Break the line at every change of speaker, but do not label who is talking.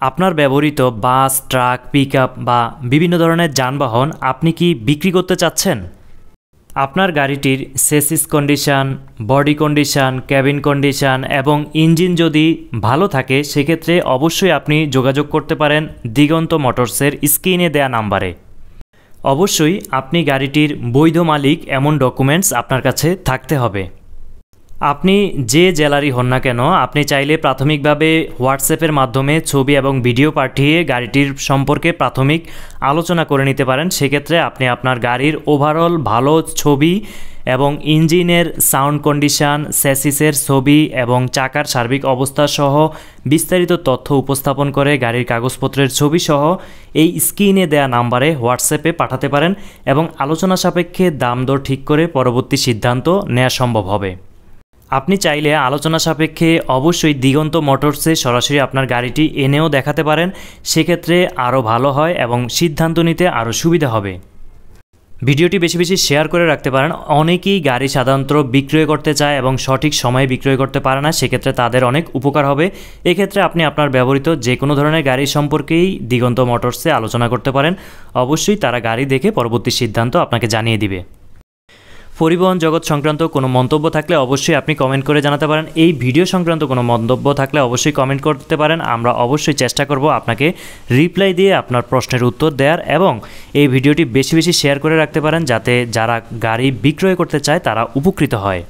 আপনার ব্যবহৃত বাস, truck, pickup বা বিভিন্ন ধরনের যানবাহন আপনি কি বিক্রি করতে চাচ্ছেন? আপনার গাড়িটির chassis condition, body condition, cabin condition এবং ইঞ্জিন যদি ভালো থাকে সেক্ষেত্রে অবশ্যই আপনি যোগাযোগ করতে পারেন দিগন্ত মোটরসের স্ক্রিনে দেয়া নাম্বারে। অবশ্যই আপনি গাড়িটির বৈধ মালিক এমন ডকুমেন্টস আপনার কাছে থাকতে হবে। আপনি যে জেলারই হন না কেন আপনি চাইলে প্রাথমিকভাবে হোয়াটসঅ্যাপের মাধ্যমে ছবি এবং ভিডিও পাঠিয়ে গাড়িটির সম্পর্কে প্রাথমিক আলোচনা করে নিতে পারেন। সেক্ষেত্রে আপনি আপনার গাড়ির ওভারঅল ভালো ছবি এবং ইঞ্জিনের সাউন্ড কন্ডিশন, স্যাসিসের ছবি এবং চাকার সার্বিক অবস্থা সহ বিস্তারিত তথ্য উপস্থাপন করে গাড়ির কাগজপত্রের ছবি সহ এই স্ক্রিনে দেয়া নাম্বারে হোয়াটসঅ্যাপে পাঠাতে পারেন এবং আলোচনা সাপেক্ষে দাম দর ঠিক করে পরবর্তী সিদ্ধান্ত নেওয়া সম্ভব হবে। আপনি চাইলে আলোচনা সাপেক্ষে অবশ্যই দিগন্ত মোটরসে সরাসরি আপনার গাড়িটি এনেও দেখাতে পারেন। সেক্ষেত্রে আরও ভালো হয় এবং সিদ্ধান্ত নিতে আরও সুবিধা হবে। ভিডিওটি বেশি বেশি শেয়ার করে রাখতে পারেন। অনেকেই গাড়ি সাধারণত বিক্রয় করতে চায় এবং সঠিক সময়ে বিক্রয় করতে পারে না, সেক্ষেত্রে তাদের অনেক উপকার হবে। এক্ষেত্রে আপনি আপনার ব্যবহৃত যে কোনো ধরনের গাড়ি সম্পর্কেই দিগন্ত মোটরসে আলোচনা করতে পারেন। অবশ্যই তারা গাড়ি দেখে পরবর্তী সিদ্ধান্ত আপনাকে জানিয়ে দিবে। পরিবহন জগৎ সংক্রান্ত কোনো মন্তব্য থাকলে অবশ্যই আপনি কমেন্ট করে জানাতে পারেন। এই ভিডিও সংক্রান্ত কোনো মন্তব্য থাকলে অবশ্যই কমেন্ট করতে পারেন। আমরা অবশ্যই চেষ্টা করব আপনাকে রিপ্লাই দিয়ে আপনার প্রশ্নের উত্তর দেওয়ার, এবং এই ভিডিওটি বেশি বেশি শেয়ার করে রাখতে পারেন যাতে যারা গাড়ি বিক্রয় করতে চায় তারা উপকৃত হয়।